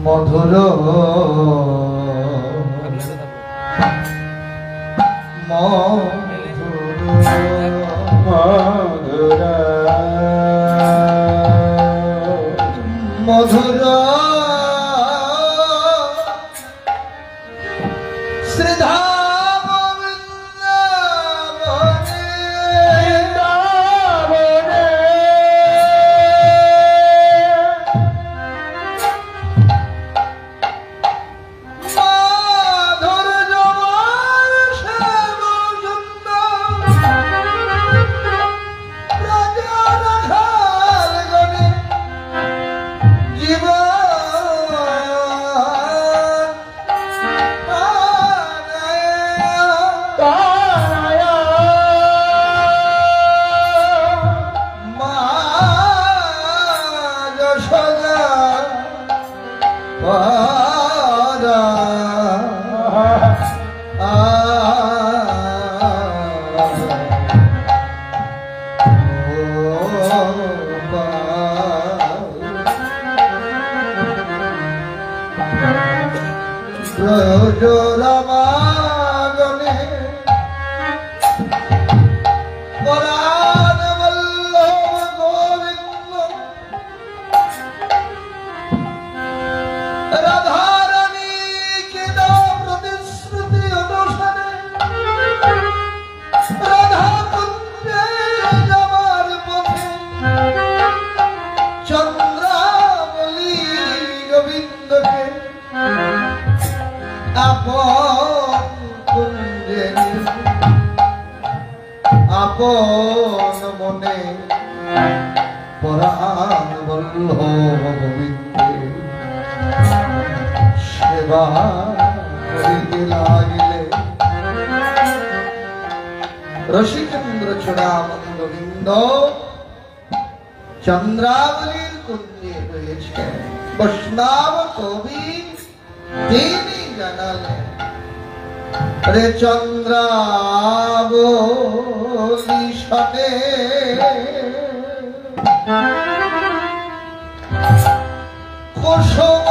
মধুর মধুর আপন মনে পরাণ বল্লভ গোবিন্দে সেবা করিতে লাগিলে রসিকেন্দ্র চূড়ামণি গোবিন্দ চন্দ্রাবলীর কুঞ্জে রয়েছে। বৈষ্ণব কবি তিনি জানালেন রে চন্দ্রাবলী সনে কুসুম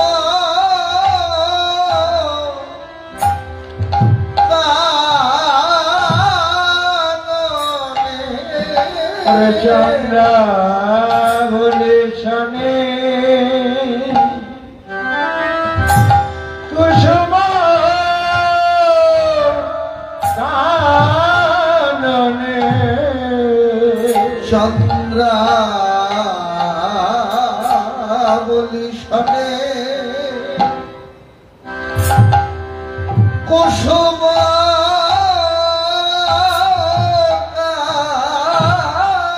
কাননে চন্দ্রাবলী সনে কুসুম চন্দ্রাবলী সনে কুসুম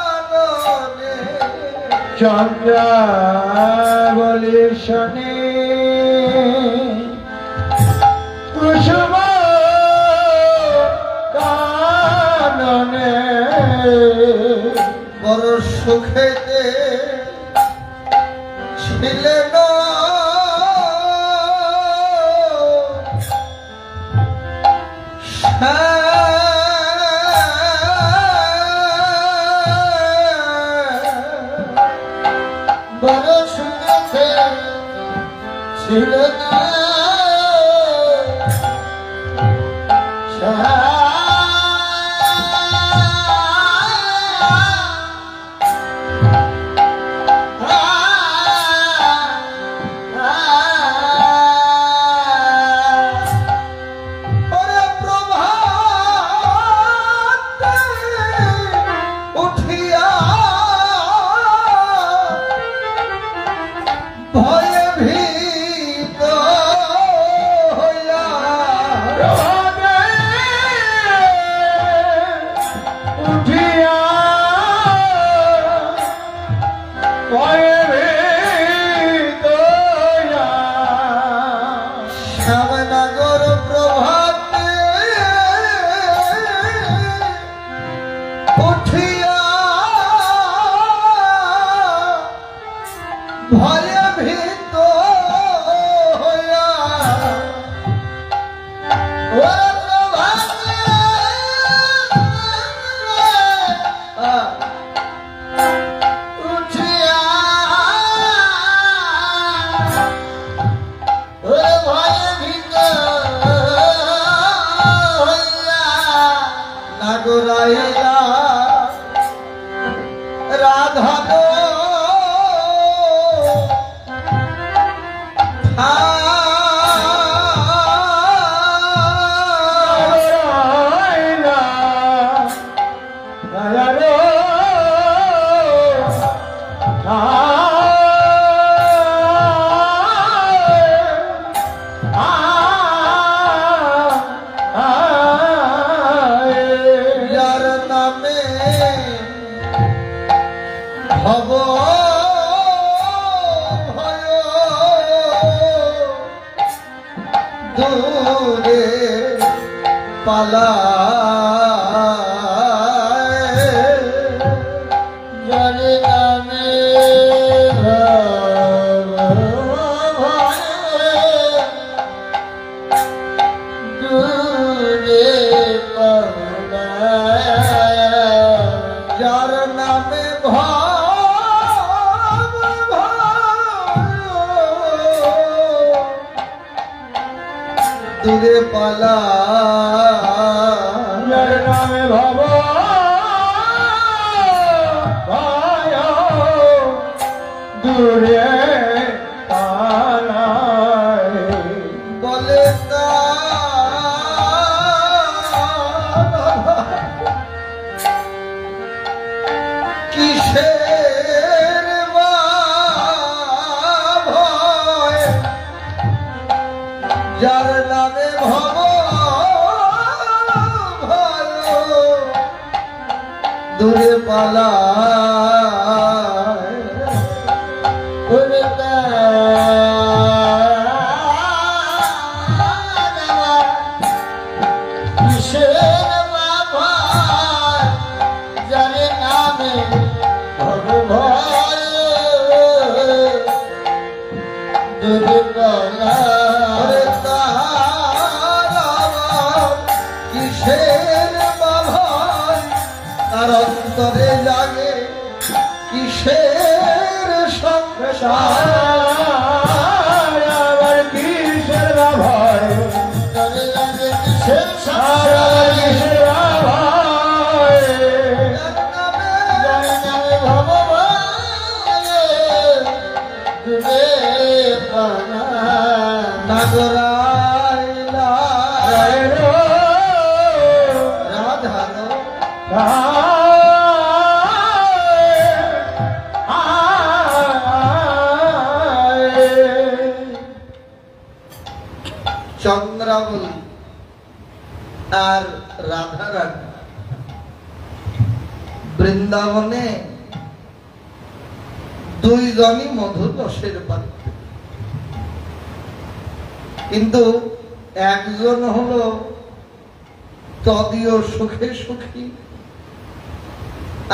কাননে চন্দ্রাবলী সনে কুসুম কাননে বড় সুখেতে ছিলেন বড় সুখেতে ছিলেন ভয়ে ভীত দূরে পালা যার নামে ভব ভয় দূরে পালায় বলে কিসের ভয় যার নামে ভব ভয় দূরে পালায় কিসের ভয় যার নামে ভব ভয় দূরে পালায় তার অন্তরে লাগে কিসের সংসার আবার কিসের ভয় লাগে কিসের সংসার কিসের ভয় ভব নাগরাই রাধার চন্দ্রাবলী আর রাধারানী বৃন্দাবনে দুইজনই মধুর রসের পাত্র, কিন্তু একজন হলো তদীয় সুখে সুখী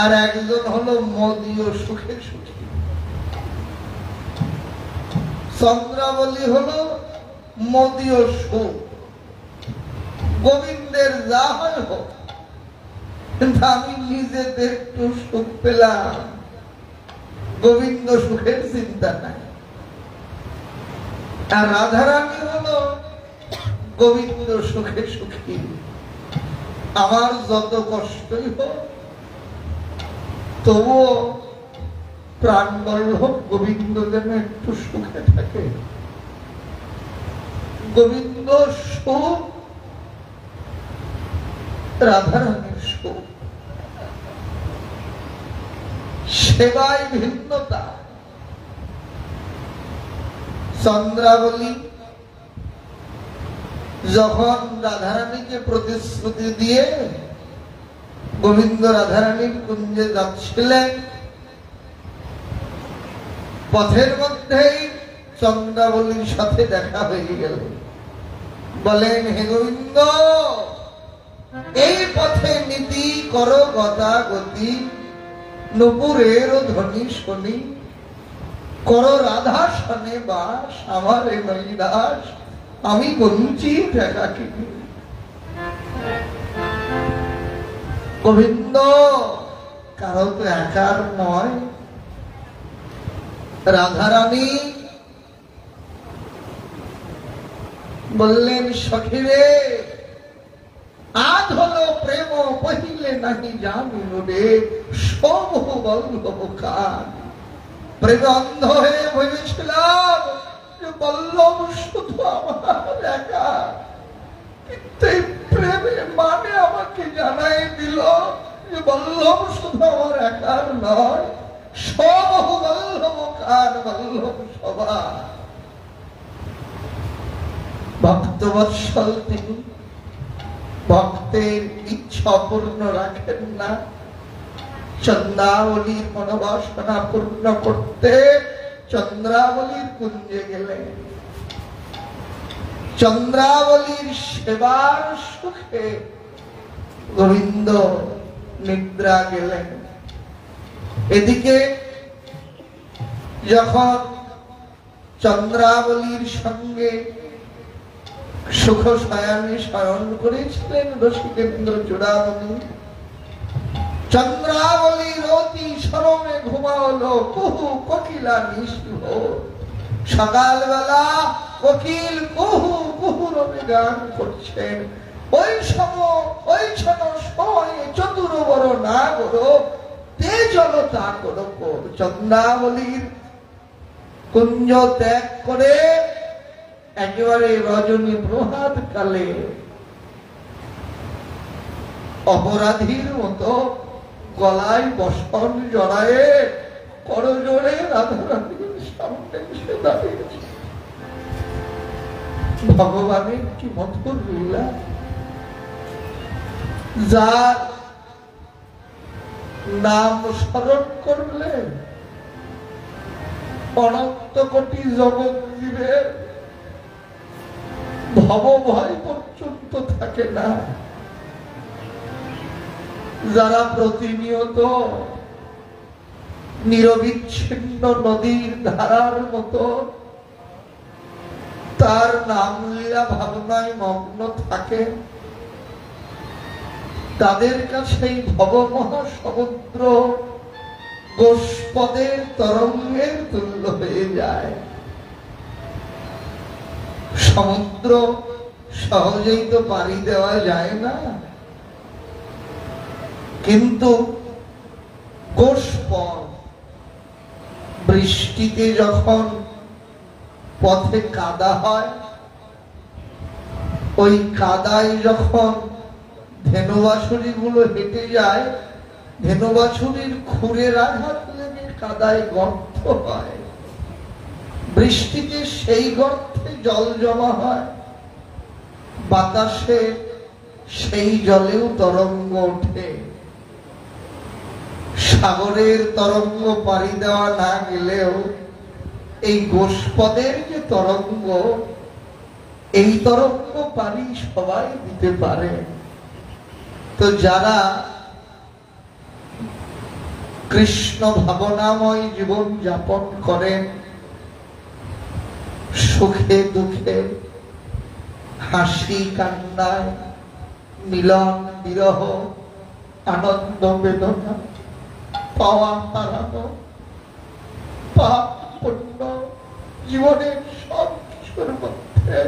আর একজন হলো মদীয় সুখে সুখী। চন্দ্রাবলী হলো মদীয় সুখ, গোবিন্দের যা হয় হোক, কিন্তু আমি নিজেদের একটু সুখ পেলাম, গোবিন্দ সুখের চিন্তা নাই। আর রাধারানী হলো গোবিন্দ সুখে সুখী, আমার যত কষ্টই হোক তবুও প্রাণ বল্লভ গোবিন্দ যেন একটু সুখে থাকে। গোবিন্দ সুখ, রাধারানীর সুখ, সেবায় ভিন্নতা। চন্দ্রাবলী যখন রাধারানীকে প্রতিশ্রুতি দিয়ে গোবিন্দ রাধারানীর কুঞ্জে যাচ্ছিলেন, পথের মধ্যেই চন্দ্রাবলীর সাথে দেখা হয়ে গেল। বলেন, হে গোবিন্দ, এই পথে নীতি করো গতাগতি, নুপুরের ধ্বনি শুনি, করো রাধা সনে বাস, আমার এ নৈরাস, আমি বঞ্চিত একাকী। গোবিন্দ কারো তো একার নয়। রাধারানী বললেন, সখিরে, আজ হলো প্রেম পহিলে নাহি জানিল রে, সবহ বল্লভ কার। প্রেমে অন্ধ হয়ে ভেবেছিলাম যে বল্লভ বল্লভ শুধু আমার একার নয়, সবহু বল্লভ কার বল্লভ সবার। ভক্তবৎসল তিনি, ভক্তের ইচ্ছা পূর্ণ রাখেন না। চন্দ্রাবলীর মনোবাসনা পূর্ণ করতে চন্দ্রাবলীর কুঞ্জে গেলেন। চন্দ্রাবলীর সেবার সুখে গোবিন্দ নিদ্রা গেলেন। এদিকে যখন চন্দ্রাবলীর সঙ্গে সুখ শয়ানে শয়ন করেছিলেন রসিকেন্দ্র চূড়ামণি, চন্দ্রাবলীর অতি সরমে ঘুমালো কুহু কোকিলা নিষ্ঠুর। সকালবেলা কোকিল কুহু কুহু রবে গান করছেন। ওই সময় চতুর বড় না করো তে চলো তা করো। চন্দ্রাবলীর কুঞ্জ ত্যাগ করে একেবারে রজনী প্রভাত কালে অপরাধীর মতো গলায় বসন জড়ায়ে করজোড়ে রাধারানীর সামনে এসে দাঁড়িয়েছে। ভগবানের কি মধুর লীলা! যার নাম স্মরণ করলে অনন্ত কোটি জগৎ জীবের ভব ভয় পর্যন্ত থাকে না। যারা প্রতিনিয়ত নিরবিচ্ছিন্ন নদীর ধারার মতো তার নাম লীলা ভাবনায় মগ্ন থাকে, তাদের কাছে ভব মহাসমুদ্র গোষ্পদের তরঙ্গের তুল্য হয়ে যায়। সমুদ্র সহজেই তো পাড়ি দেওয়া যায় না, কিন্তু গোষ্পদ বৃষ্টিতে যখন পথে কাদা হয়, ওই কাদায় যখন ধেনুবাছুরি গুলো হেঁটে যায়, ধেনুবাছুরির খুরের আঘাত লেগে কাদায় গর্ত হয়। বৃষ্টিতে সেই গর্তে জল জমা হয়, বাতাসে সেই জলেও তরঙ্গ ওঠে। সাগরের তরঙ্গ পাড়ি দেওয়া না গেলেও এই গোষ্পদের যে তরঙ্গ, এই তরঙ্গ পাড়ি সবাই দিতে পারে। তো যারা কৃষ্ণ ভাবনাময় জীবন যাপন করেন, সুখে দুঃখে, হাসি কান্নায়, মিলন বিরহ, আনন্দ বেদনা, পাওয়া হারানো, পাপ পুণ্য, জীবনের সব কিছুর মধ্যে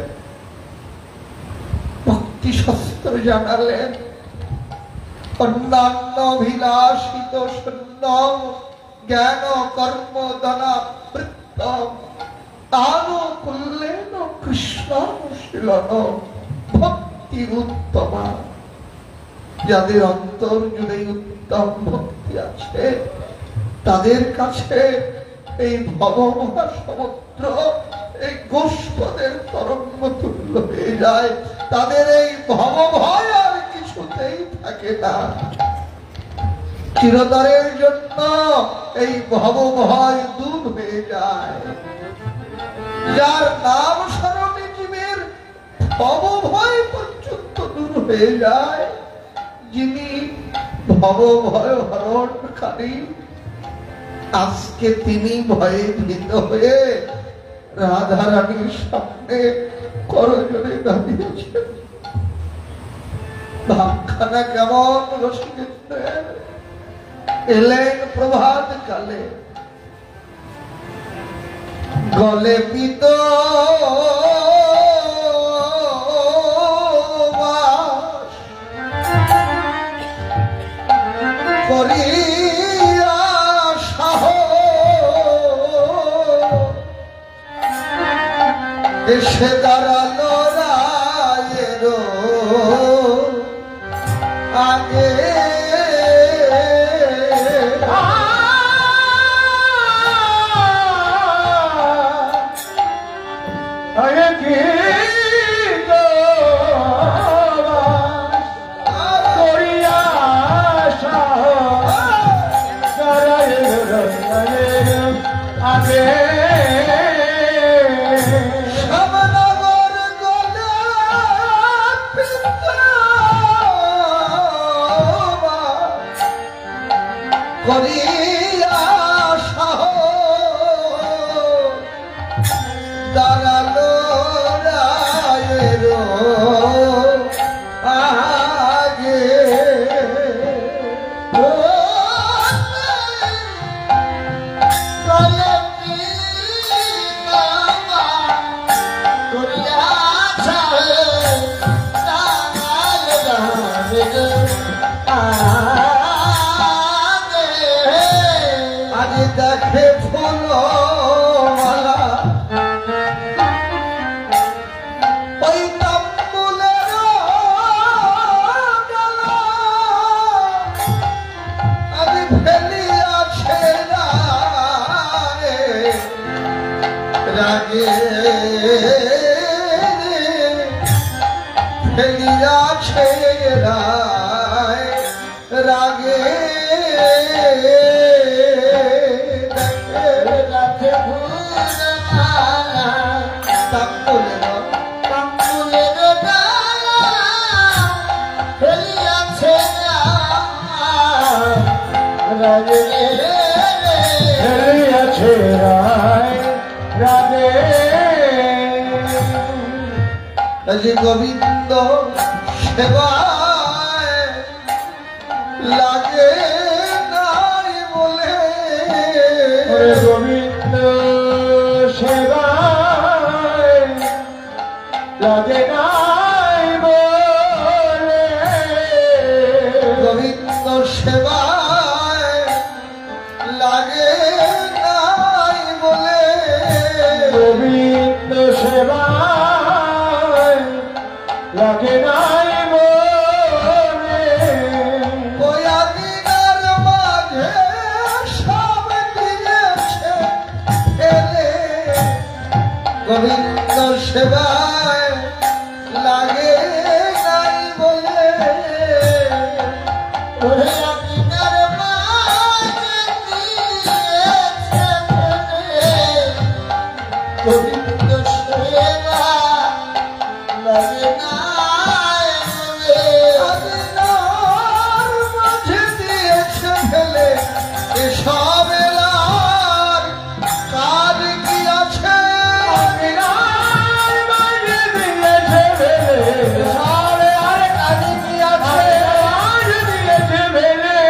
ভক্তি শাস্ত্র জানালেন অন্যান্য অভিলাষিত শূন্য জ্ঞান কর্ম ধনাবৃত্ত আনুকূল্যেন কৃষ্ণানুশীলন ভক্তির উত্তমা। যাদের অন্তর জুড়ে উত্তম ভক্তি আছে, তাদের কাছে এই ভব মহাসমুদ্র এই গোষ্পদের তরঙ্গ তুল্য হয়ে যায়। তাদের এই ভব ভয় আর কিছুতেই থাকে না। চিরতরের জন্য এই ভব ভয় দূর হয়ে যায়। যার নাম স্মরণে জীবের ভব ভয় পর্যন্ত দূর হয়ে যায়, যিনি ভব ভয় হরণকারী, আজকে তিনি ভয়ে ভীত হয়ে রাধারানীর সামনে করজোড়ে দাঁড়িয়েছেন। ভাবখানা কেমন! রসিকেন্দ্রের এলেন প্রভাত কালে, গলে পিত করিয়া সাহ এসে দাঁড়ালো রায়ের আগে। আরে কি করিয়া আগে শ্যামনগর গলে করিয়া দাঁড়ালো রায়ের আগে আজ দেখে ফুল ওই তাম্বুলের আজ ফেলিয়াছে রাগে ফেলিয়াছে রাগে গোবিন্দ সেবায় লাগে নাই বলে গোবিন্দ সেবায় লাগে নাই বলে গোবিন্দ সেবায় লাগে নাই বলে গোবিন্দ সেবায় লাগে নাই বলে কয়াদিনার মাঝে সব দিয়েছে ফেলে গোবিন্দ সেবায় লাগে নাই বলে কয়াদিনার মাঝে দিয়েছে ফেলে গোবিন্দ সেবা লাগে নাই বলে আদিনার মাঝে দিয়েছে ফেলে এসব এলার কাজ কি আছে আদিনার মাঝে দিয়েছে ফেলে এসব আর কাজ কি আছে আজ দিয়েছে ফেলে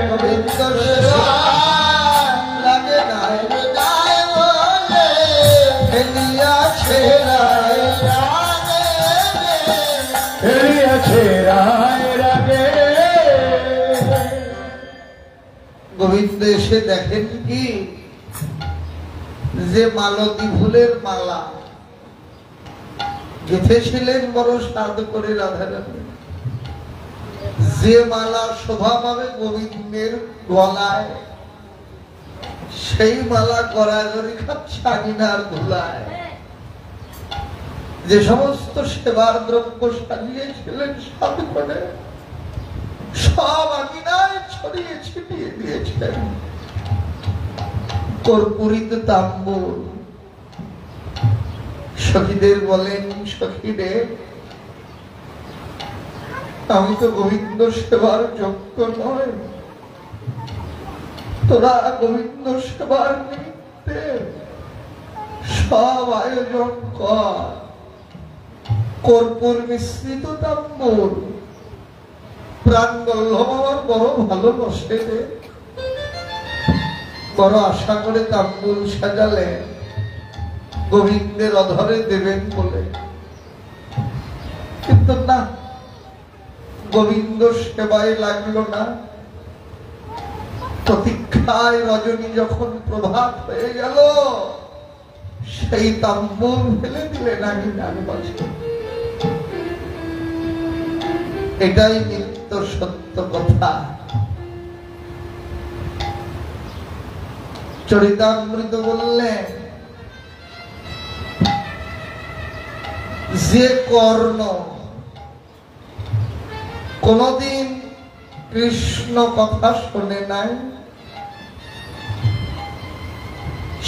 গোবিন্দ সেবা লাগে নাই বলে ফেলিয়াছে ফেলিয়াছে রায় রাগে গোবিন্দ এসে দেখেন কি যে মালতী ফুলের মালা গেঁথেছিলেন বড় সাধ করে রাধারানী, যে মালা শোভা পাবে গোবিন্দের গলায়, সেই মালা গড়াগড়ি খাচ্ছে আঙিনার ধুলায়। যে সমস্ত সেবার দ্রব্য সাজিয়েছিলেন সাধ করে সব আঙিনায় ছড়িয়ে ছিটিয়ে দিয়েছেন। কর্পূরিত তাম্বুল। সখীদের বলেন, সখীরে আমি তো গোবিন্দ সেবার যোগ্য নয়, তোরা গোবিন্দ সেবার নিমিত্তে সব আয়োজন কর। কর্পূর মিশ্রিত তাম্বুল প্রাণ বল্লভ আমার বড় ভালোবাসে রে। বড় আশা করে তাম্বুল সাজালে গোবিন্দের অধরে দেবেন বলে, কিন্তু না, গোবিন্দ সেবায় লাগলো না। প্রতীক্ষায় রজনী যখন প্রভাত হয়ে গেল, সেই তাম্বুল ফেলে দিলেন আঙিনার মাঝে। এটাই নিত্য সত্য কথা। চরিতামৃত বললেন যে কর্ণ কোনদিন কৃষ্ণ কথা শোনে নাই,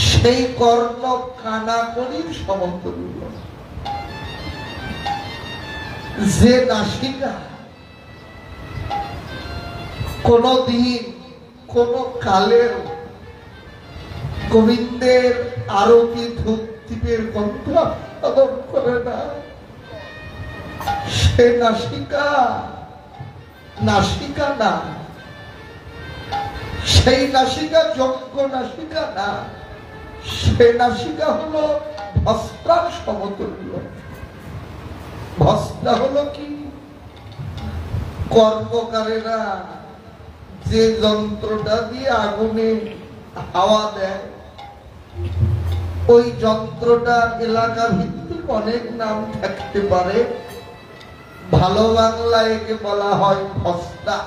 সেই কর্ণ কানাকড়ির সমতুল্য। যে নাসিকা কোনদিন কোন কালের গোবিন্দের আরতি ধূপ দীপের গন্ধ আস্বাদন করে না, সে নাসিকা নাসিকা না, সেই নাসিকা যোগ্য নাসিকা না, সে নাসিকা হলো ভস্ত্রার সমতুল্য। ভস্ত্রা হলো কি? কর্মকারেরা যে যন্ত্রটা দিয়ে আগুনে হাওয়া দেয়, ওই যন্ত্রটা এলাকা ভিত্তিক অনেক নাম থাকতে পারে, ভালো বাংলায় একে বলা হয় ভস্ত্রা।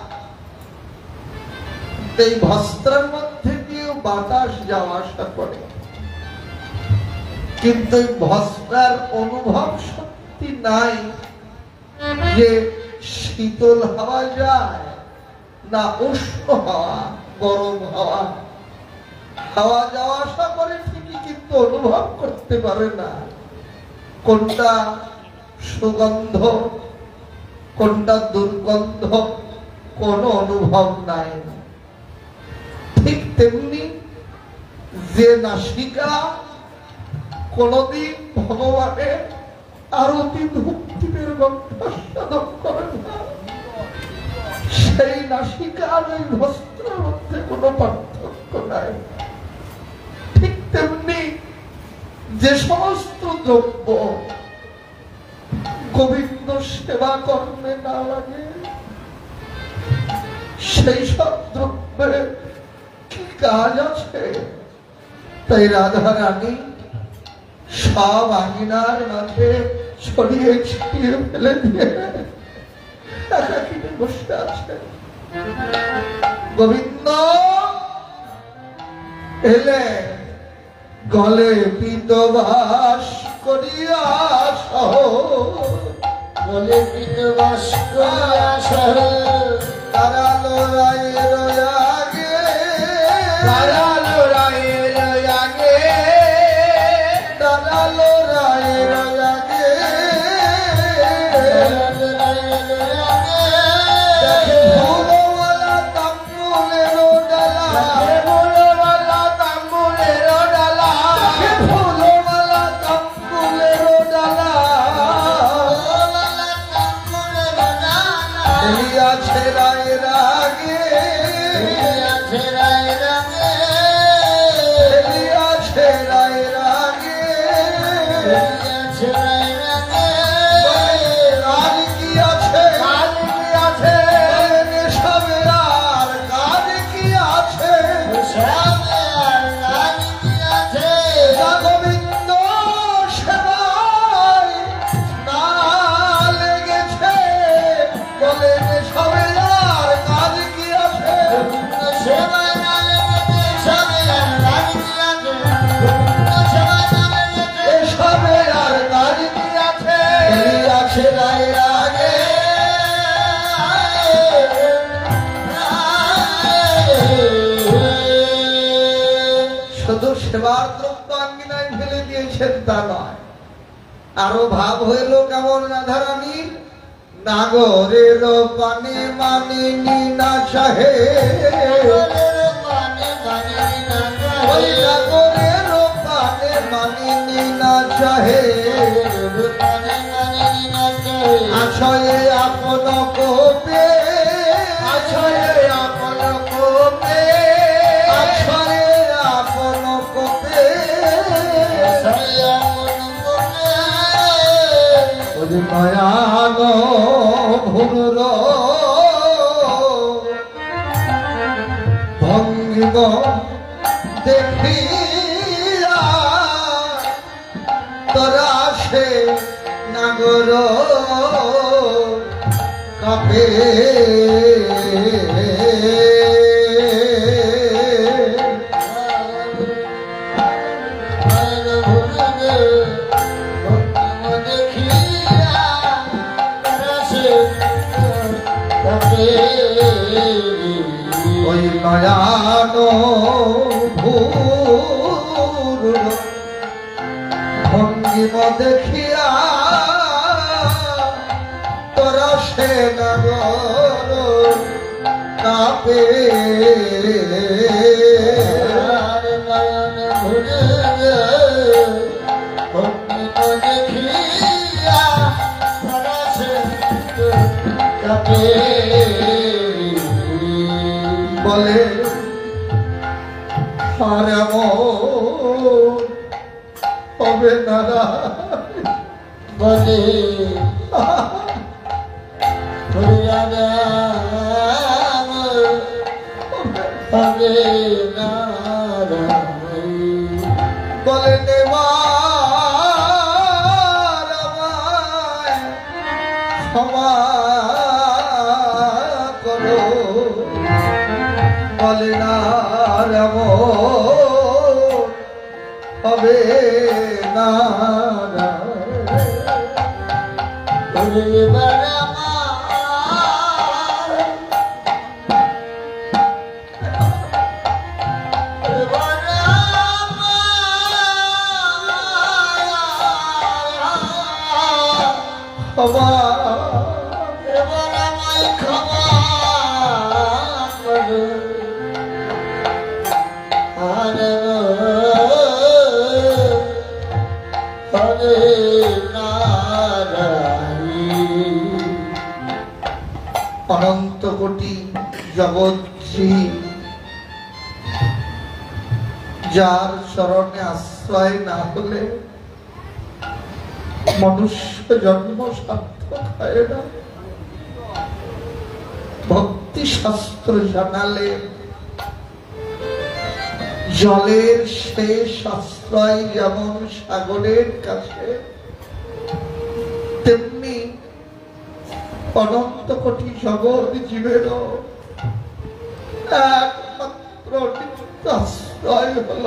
এই ভস্ত্রার মধ্যে দিয়েও বাতাস যাওয়া আসা করে, কিন্তু এই ভস্ত্রার অনুভব শক্তি নাই যে শীতল হাওয়া যায় না উষ্ণ হাওয়া, গরম হাওয়া। হাওয়া যাওয়া আসা করে ঠিকই, কিন্তু অনুভব করতে পারে না কোনটা সুগন্ধ কোনটা দুর্গন্ধ, কোন অনুভব নাই। ঠিক তেমনি যে নাসিকা কোনদিন ভগবানের আরতি ধূপ দীপের গন্ধ আস্বাদন করে না, সেই নাসিকা আর ওই বস্ত্রের মধ্যে কোনো পার্থক্য নাই। ঠিক তেমনি যে সমস্ত দ্রব্য গোবিন্দ সেবা কর্মে না লাগে, সেই সব দ্রব্যের কি কাজ আছে? তাই রাধা রানী সব আঙিনার মাঝে ছড়িয়ে ছিটিয়ে ফেলে দিয়ে একাকিনী বসে আছে। গোবিন্দ এলে গলে পিতবাস করিয়া সহ, গলে পিতবাস করিয়া সহ, তারালো রায়ের আগে, তারালো রায়ের আগে, তারালো রায়ের আগে, ফুলওয়ালা তাম্বুলের ডালা, ফুলওয়ালা তাম্বুলের ডালা, ফুলওয়ালা তাম্বুলের ডালা, আছে রায়ের আগে, আছে রায়ের আগে, আছে রায়ের আগে, আছে রায়ের আগে, আর কি আছে, কাল কি আছে, সবের আর কাজ কি আছে, সবে আর কাল কি আছে, গোবিন্দ সেবায় না লেগেছে, বলেন সবের আর কাজ কি আছে, সেবায় না লেগেছে, সবে আর কাল কি আছে, সেবায় না লেগেছে, সবের আর কাজ কি আছে, আছে রায়ের আগে, শুধু সেবার দ্রব্য আঙ্গিনায় ফেলে দিয়েছেন তা নয়, আরো ভাব হইল কেমন রাধারানী, নাগরের পানে মানিনি না চাহে, ওই নাগরের পানে মানিনি না চাহে, আছয়ে আপন কোপে, আছয়ে আপন কোপে, আছয়ে আপন কোপে, ওরে মায়াগ ভুর ভঙ্গিব দেখিয়া তোরা সে নাগর কাপে, দেখিয়া নয়ান ভূর ভঙ্গিম দেখিয়া তোরা সে নগর কাপে বলে আর হবে না বলে হবে না বলে নেওয়া ক্ষমা করো বলে না রাম হবে না ক্ষমা অনন্ত কোটি জগৎশ্রী যার চরণে আশ্রয় না হলে মনুষ্য জন্ম সার্থক হয় না। ভক্তি শাস্ত্র জানালে জলের শেষ আশ্রয় যেমন সাগরের কাছে, তেমনি অনন্ত কোটি জগৎ জীবেরও একমাত্র আশ্রয় হল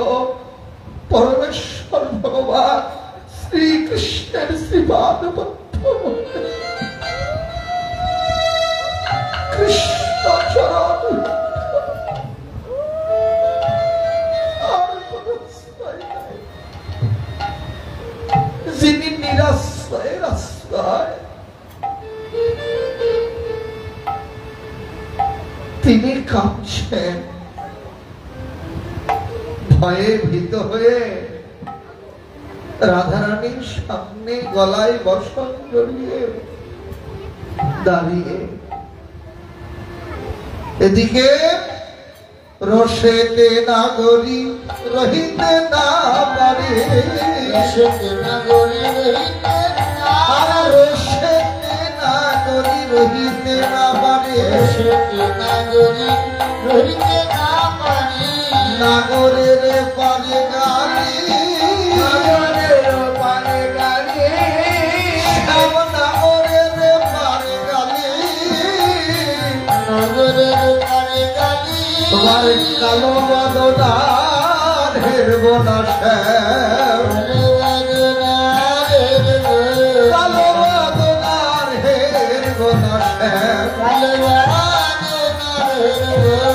পরমেশ্বর ভগবান শ্রীকৃষ্ণের শ্রীপাদ পদ্ম। কৃষ্ণ চরণ আর কোন আশ্রয় নাই। যিনি নিরাশ্রয়ের আশ্রয়, তিনি কাঁদছেন ভয়ে ভীত হয়ে রাধারানীর সামনে গলায় বসন জড়িয়ে দাঁড়িয়ে। এদিকে রসেতে নাগরী রহিতে না পারে, রসেতে নাগরী রহিতে না পারে, নাগরের পারে গালি, শ্যাম নাগরের পারে গালি, তোমার কালো বদনার হেরব না শ্যাম, কালো বদনার হেরব না শ্যাম,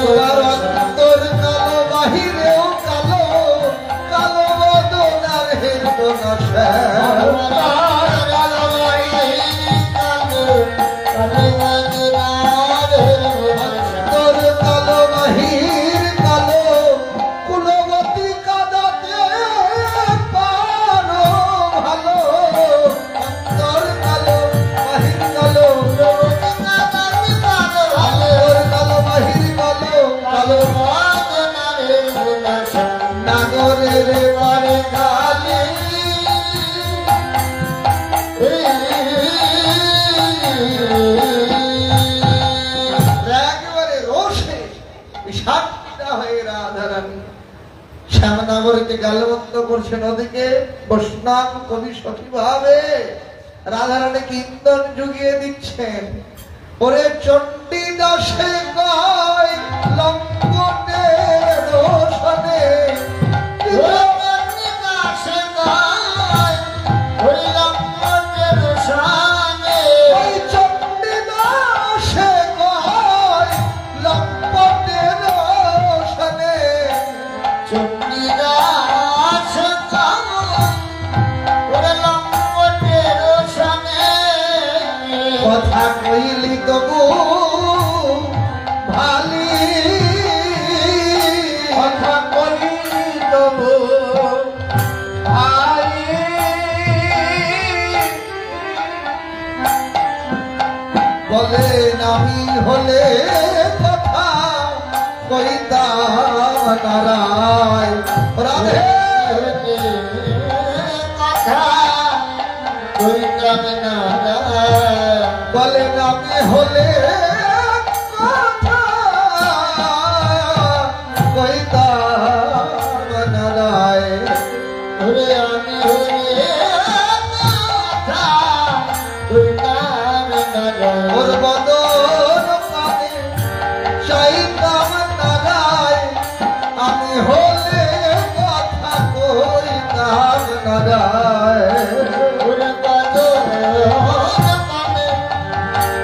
তোমার অন্তর কালো বাহিরেও কালো, কালো বদনার হেরব না শ্যাম। শ্যামনগরীকে গালবন্ধ করছেন, ওদিকে বৈষ্ণব কবি সখী ভাবে রাধারানীকে ইন্ধন জুগিয়ে দিচ্ছেন। ওরে চণ্ডী দাসে গায় লম্বনে রোশনে, চণ্ডী দাসে গায় লম্বনে কথা কইলি তবু ভালি কথা কইলি তবু ভালি বলেন আমি হলে কথা কইতাম নারায় রাধে কথা কইতাম নারায় বলেন আমি হলে কথা কইতাম নারায় ওরে আমি হলে কথা কইতাম নারায় ওর বদন পানে চাইতাম নারায় আমি হলে কথা কইতাম নারায় ওরে বদন পানে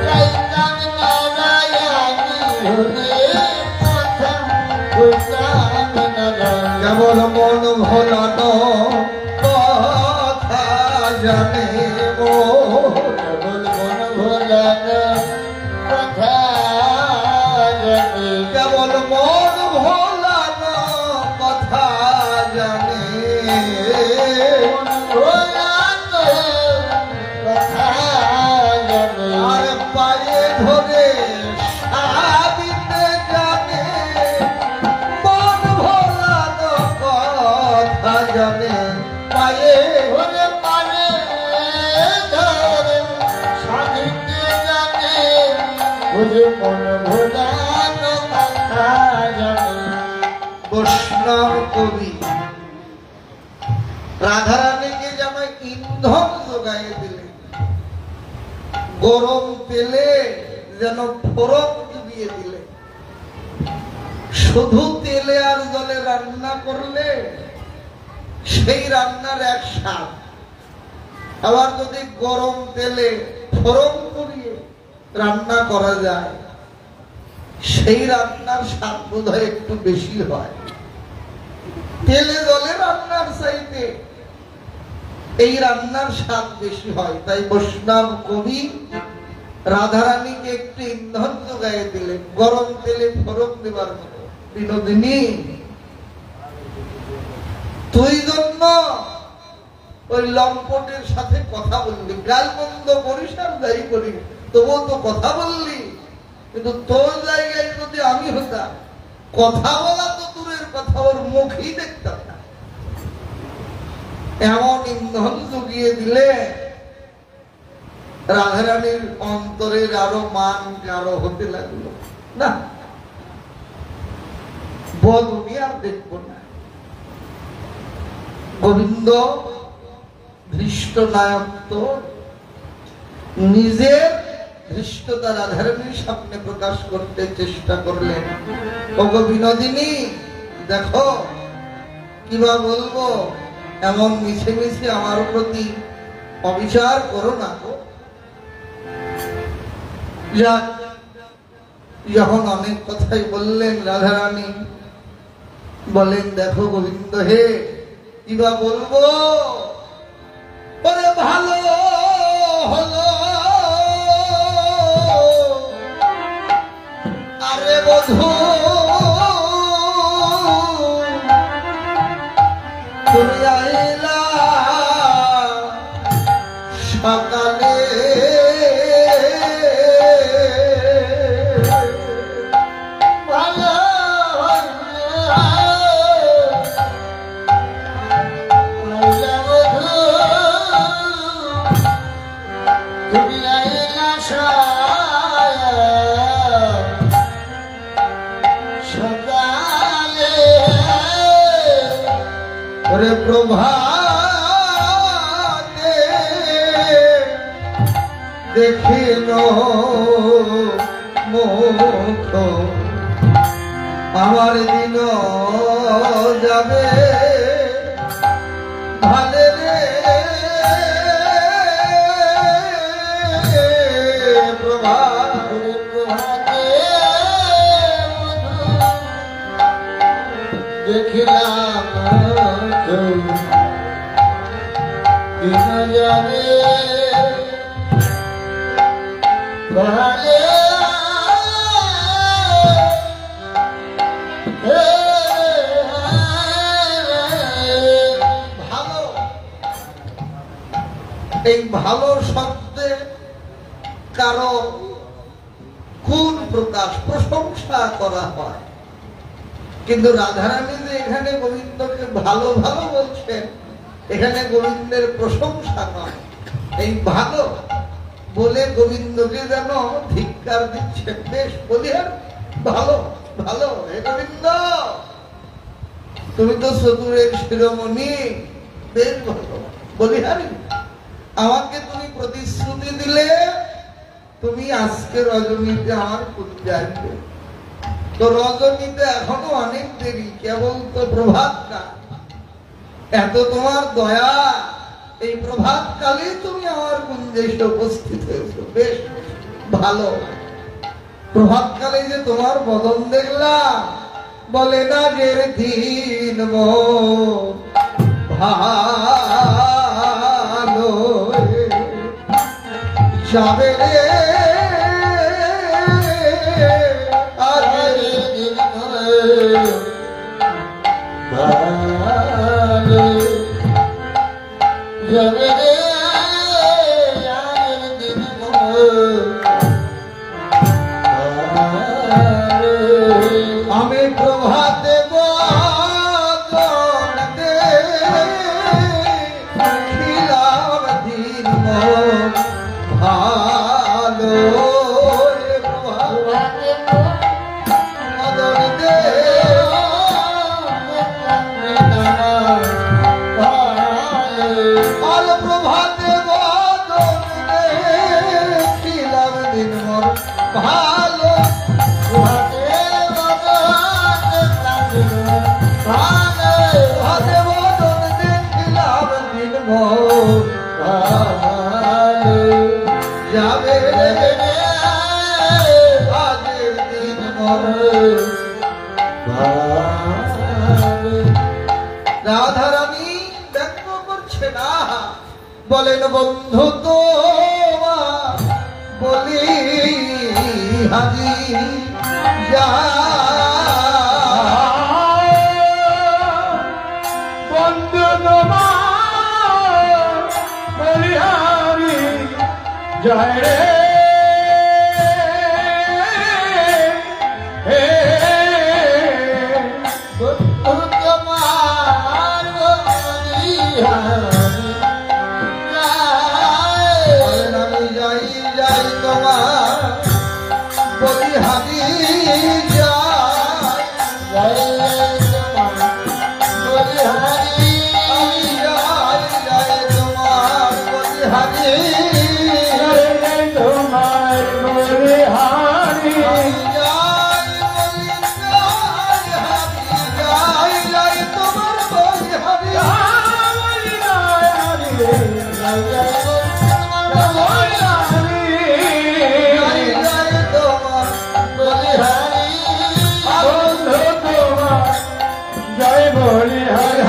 চাইতাম নারায় আমি হলে কথা কইতাম নারায় কেবল মন ভোলানো কথা জানে মোর কেবল মন ভোলানো কথা জানে কেবল মন ভোলানো কথা জানে মন ভোলানো কথা জানে আর পায়ে ধরে সাদিতে জানে মন ভোলানো কথা জানে পায়ে ওরে পারে ধরে সাধিতে জানে ওরে মন ভোলানো কথা জানে বৈষ্ণব কবি রাধারানীকে যেন ইন্ধন যোগাই দিলে গরম তেলে যেন ফোড়ন দিয়ে দিলে শুধু তেলে আর জলে রান্না করলে সেই রান্নার এক স্বাদ আবার যদি গরম তেলে ফোড়ন করিয়ে রান্না করা যায় সেই রান্নার স্বাদ বোধহয় একটু বেশি হয় তেলে জলে রান্নার চাইতে এই রান্নার স্বাদ বেশি হয় তাই বৈষ্ণব কবি রাধারানীকে একটু ইন্ধন যোগাই দিলেন গরম তেলে ফোড়ন দেবার মতো বিনোদিনী তুই জন্য ওই লম্পটের সাথে কথা বললি গাল বন্ধ করিস আর যাই করি তবুও তো কথা বললি কিন্তু তোর জায়গায় যদি আমি হতাম কথা বলা তো দূরের কথা ওর মুখই দেখতাম না এমন ইন্ধন জুগিয়ে দিলে রাধারানীর অন্তরের আরো মান গাঢ় হতে লাগলো না বদনি আর দেখবো না গোবিন্দ ধৃষ্ট নায়ক নিজের ধৃষ্টতা রাধারানীর সামনে প্রকাশ করতে চেষ্টা করলেন ওগো বিনোদিনী দেখো কিবা বলবো এমন মিছে মিছে আমার প্রতি অবিচার করো না গো যাক যখন অনেক কথাই বললেন রাধারানী বলেন দেখো গোবিন্দ হে কিবা বলবো ওরে ভালো হলো আরে বধূ তুমি আইলা সকালে ভালো তুমি আইলা সকালে ওরে প্রভাতে দেখিল মুখ আমার দিন যাবে ভালে রে দেখিলাম দিন যাবে ভালে ভালো, এই ভালো শব্দে কারো গুণ প্রকাশ প্রশংসা করা হয়, কিন্তু রাধারানী যে এখানে গোবিন্দকে ভালো ভালো বলছেন, এখানে গোবিন্দের প্রশংসা নয়, এই ভালো বলে গোবিন্দকে যেন ধিক্কার দিচ্ছেন। বেশ বলি, আর ভালো ভালো, হে গোবিন্দ তুমি তো চতুরের শিরোমণি, বেশ ভালো বলি, হারি আমাকে তুমি প্রতিশ্রুতি দিলে তুমি আজকে রজনীতে আমার পূজা আসবে, তো রজনীতে এখনো অনেক দেরি, কেবল তো প্রভাত কাল, এত তোমার দয়া, এই প্রভাত কালে তুমি আমার কুঞ্জে এসে উপস্থিত হয়েছো, বেশ ভালো। প্রভাত কালে যে তোমার বদন দেখলাম, বলে না যে দিন ভালো যাবে রে আমি প্রভাতে খিলাম দিন ভালো প্রভাতে খিলাম দিন ভালো যাবে আজের দিন রাধারানী ব্যক্ত করছে না, বলেন বন্ধু তো বলি হাজি যা বন্ধু তোমার বলিহারি জয় রে হে তোমার বলেন আমি যাই যাই তোমার বলিহারি তোমার বলিহারি জয় বলিহারি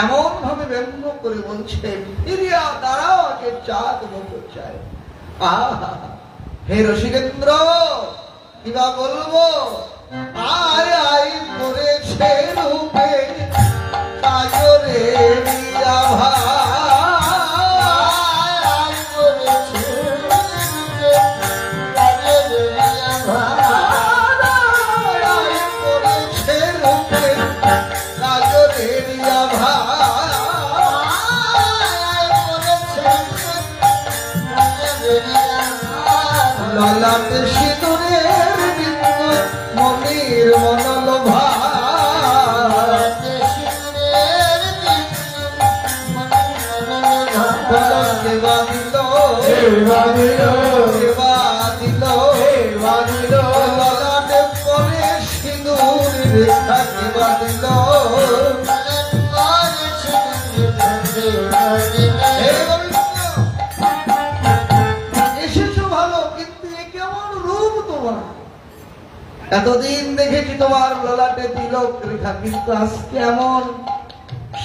এমন ভাবে ব্যঙ্গ করে বলছেন, ফিরিয়া দাঁড়াও আগে চাঁদ মতো চাই। আহা হে রসিকেন্দ্র, কিবা বলবো, আয় আয় করেছে রূপে কাজরে ললাটে সিঁদুরের বিন্দু মনির মনোলোভা সেবা দিল ললাটে পরে সিঁদুর রেখা সেবা দিল। এসেছো ভালো, কিন্তু এ কেমন রূপ তোমার? এতদিন দেখেছি তোমার ললাটে তিলক রেখা, কিন্তু আজকে এমন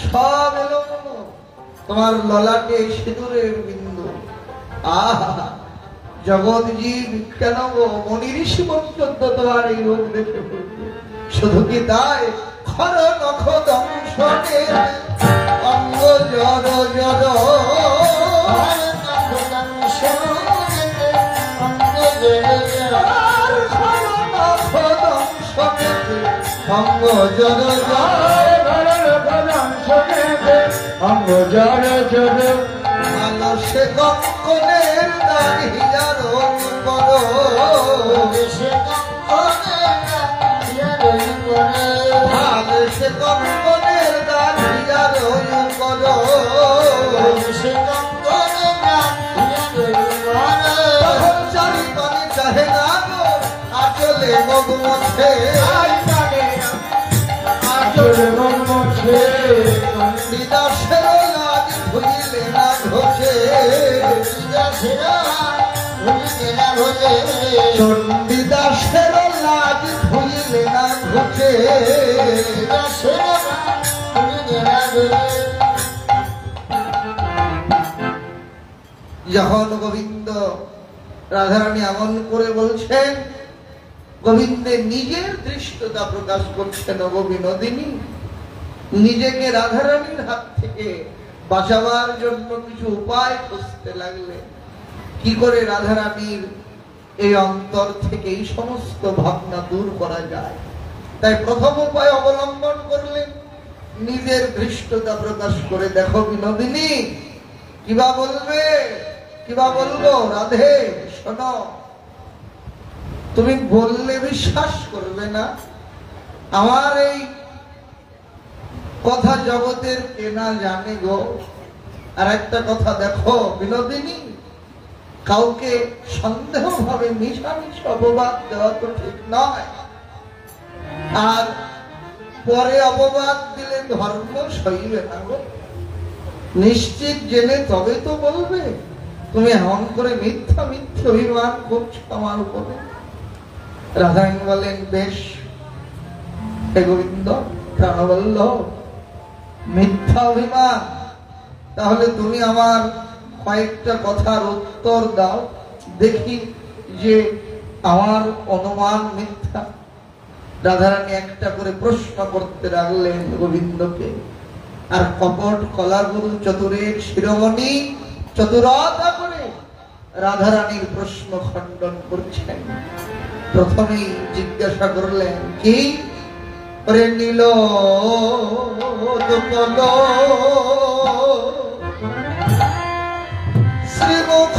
সব এলোমেলো, তোমার ললাটে সিঁদুরের বিন্দু। আহা, জগৎজীব কেন গো মনি ঋষি পর্যন্ত তোমার এই রূপ দেখে ফেলবে। শুধু কি তাই, খর নখ দংশনে অঙ্গ জর জর, অঙ্গ জর অঙ্গ জর জর মানসে কঙ্কনের দাঁড়িয়ার কর, মানসে কঙ্কনের দাঁড়িয়ার কর, তখন চারি পানি চাহে না গো আচলে মগ মধ্যে, বিদাসের লাজ ভুলিলে না ঘোষে, চণ্ডীদাসের লাজ ভুলিলে না ঘোষে। যখন গোবিন্দ রাধারানী এমন করে বলছেন, গোবিন্দের নিজের দৃষ্টতা প্রকাশ করছেন ও বিনোদিনী, নিজেকে রাধারানীর হাত থেকে বাঁচাবার জন্য কিছু উপায় খুঁজতে লাগলেন। কি করে রাধারানীর এই অন্তর থেকে এই সমস্ত ভাবনা দূর করা যায়। তাই প্রথম উপায় অবলম্বন করলেন, নিজের দৃষ্টতা প্রকাশ করে। দেখো বিনোদিনী, কিবা বলবে, কিবা বলবো, রাধে শোনো, তুমি বললে বিশ্বাস করবে না, আমার এই কথা জগতের কেনা জানে গো। আর একটা কথা দেখো বিনোদিনী, কাউকে সন্দেহ ভাবে মিশামিশি অপবাদ দেওয়া তো ঠিক নয়। আর পরে অপবাদ দিলে ধর্ম সইবে না গো। নিশ্চিত জেনে তবে তো বলবে। তুমি এমন করে মিথ্যা মিথ্যা অভিমান করছো আমার উপরে। রাধারানী বলেন, বেশ হে গোবিন্দ প্রাণবল্লভ, মিথ্যা অভিমান, তাহলে তুমি আমার কয়েকটা কথার উত্তর দাও, দেখি যে আমার অনুমান মিথ্যা। রাধারানী একটা করে প্রশ্ন করতে লাগলেন গোবিন্দকে। আর কপট কলাগুরু চতুরের শিরোমণি চতুরতা করে রাধারানীর প্রশ্ন খণ্ডন করছেন। প্রথমেই জিজ্ঞাসা করলেন, কি করে নীল শ্রীমুখ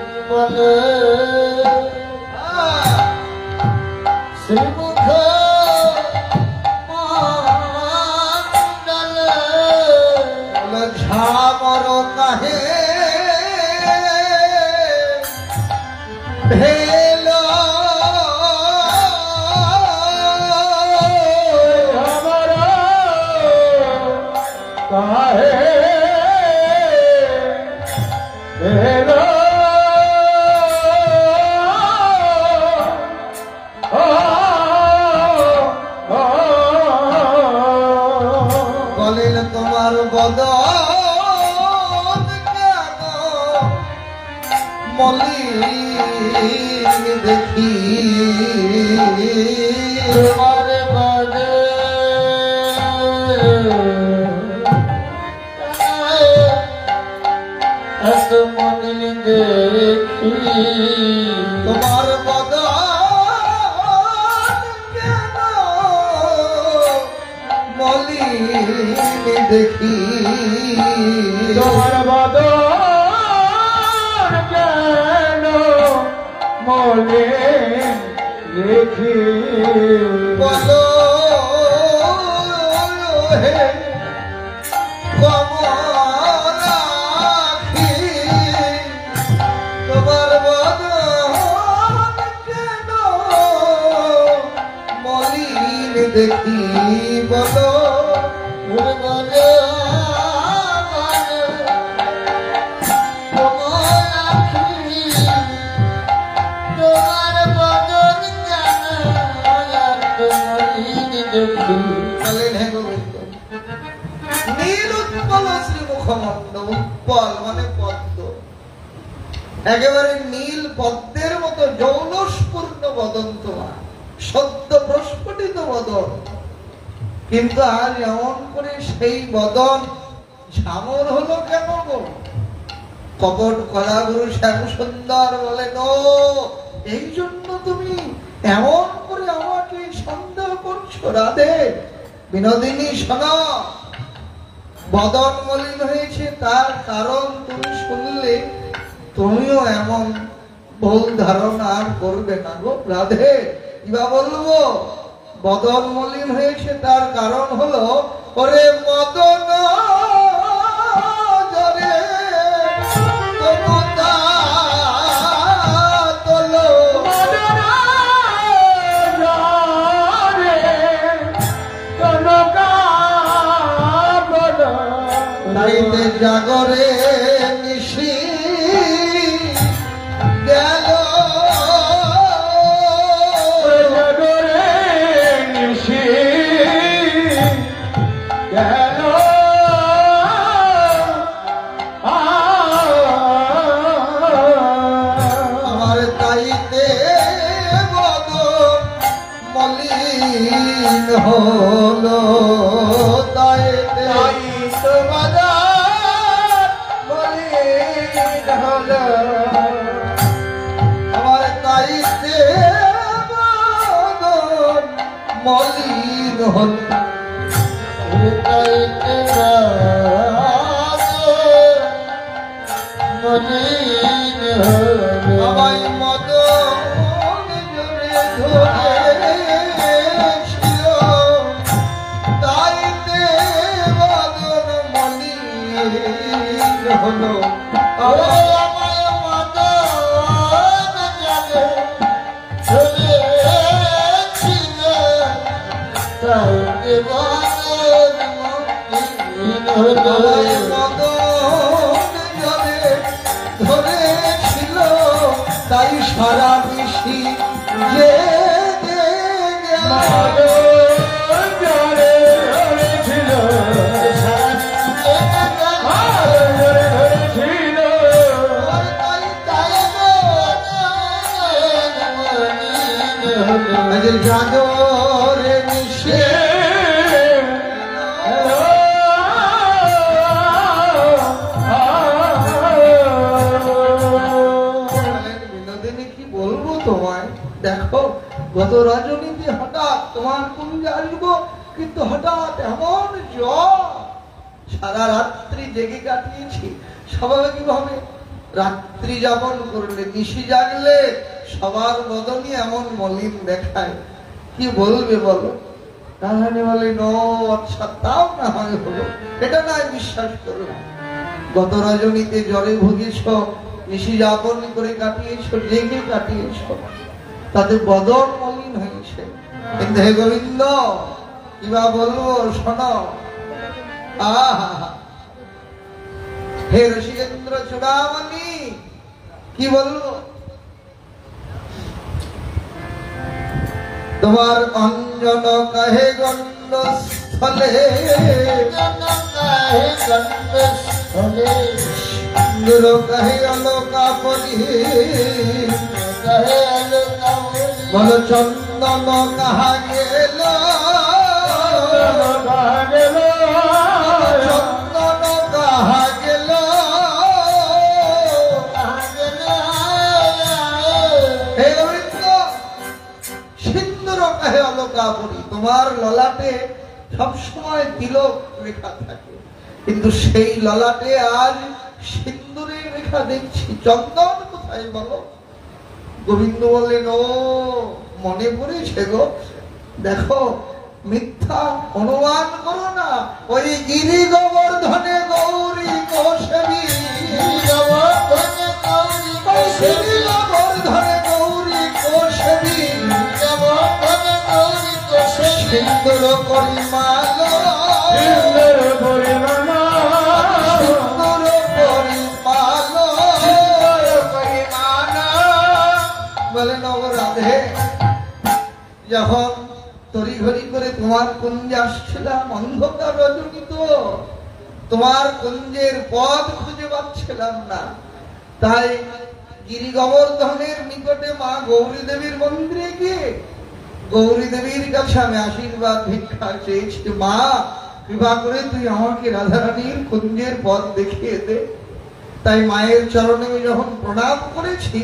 মণ্ডল শ্রীমুখ ঝামর কাহে ভেল আমার কাহে ভেল বলেন তোমার বদন কেন মলিন দেখি, তোমার বাদে এত মনে দেখি, তোমার বদন কেন মলিন দেখি, তোমার বদন কেন মনে দেখি, বলো হে কমলাক্ষী তোমার বদন কেন মলিন দেখি বলো নীল উৎপল শ্রীমুখমন্ড উৎপল মানে পদ্ম একেবারে নীল পদ্মের মতো জৌলসপূর্ণ বদন তোমার সদ্য প্রস্ফুটিত বদন কিন্তু আজ এমন করে সেই বদন ঝামর হলো কেন গো কপট কলাগুরু শ্যাম সুন্দর বলেন ও এই জন্য তুমি এমন করে আমাকে সন্দেহ করছো রাধে বিনোদিনী শোনো বদন মলিন হয়েছে তার কারণ তুমি শুনলে তুমিও এমন ভুল ধারণা আর করবে না গো রাধে কিবা বলবো বদন মলিন হয়েছে তার কারণ হলো ওরে মদন জরে তনুতা তোলো নাইতে জাগরে নিশি গেল আমার তাইতে বদন মলিন হলো তাইতে আমার তাইতে বদন মলিন হল আমায় মদন জড়ে ধরেছিল তাইতে বদন মলিন হলো ধরেছিল তাই সারা বেশি যে জাগরে মিশে বিনোদিনী কি বলবো তোমায় দেখো গত রজনীতে হঠাৎ তোমার কুঞ্জে আসবো কিন্তু হঠাৎ এমন জ্বর সারা রাত্রি জেগে কাটিয়েছি স্বাভাবিক ভাবে রাত্রি যাপন করলে নিশি জাগলে সবার বদনই এমন মলিন দেখায় কি বলবে বলো তাহলে বলে নো আচ্ছা তাও না হয় হলো এটা নয় বিশ্বাস করো গত রজনীতে জ্বরে ভুগেছ নিশি যাপন করে কাটিয়েছ জেগে কাটিয়েছ তাদের বদন মলিন হয়েছে কিন্তু হে গোবিন্দ কিবা বলবো শোনো আহা হে রসিকেন্দ্র চূড়ামণি কি বলবো তোমার অঞ্জন কহে গণ্ড স্থলে সিন্দুর কহে অলোকাপরি বল চন্দন কাহা গেল চন্দন কাহা গেল হে গোবিন্দ সিন্দুর কহে অলোকাপরি তোমার ললাটে সবসময় তিলক রেখা থাকে কিন্তু সেই ললাটে আজ সিন্দুরের রেখা দেখছি চন্দন কোথায় বলো গোবিন্দ বললেন ও মনে পড়েছে গো দেখো মিথ্যা অনুমান করো না। ওই গিরি গোবর্ধনে গৌরী কোশবী, গোবর্ধনে গৌরী কোশবী, গোবর্ধনে গৌরী কোশবী, গোবর্ধনে গৌরী কোশবী, সিন্দুর পরিমাল, সিন্দুর পরিমাণ, সিন্দুর পরিমাল, সিন্দুর পরিমাণ। বলেন ও রাধে, যখন তড়িঘড়ি করে তোমার কুঞ্জে আসছিলাম, অন্ধকার রজনীত, তোমার কুঞ্জের পথ খুঁজে পাচ্ছিলাম না, তাই গিরি গোবর্ধনের নিকটে মা গৌরী দেবীর মন্দিরে গিয়ে গৌরী দেবীর কাছে আমি আশীর্বাদ ভিক্ষা চেয়েছি। মা, কৃপা করে তুই আমাকে রাধারানীর কুঞ্জের পথ দেখিয়ে দে। তাই মায়ের চরণে আমি যখন প্রণাম করেছি,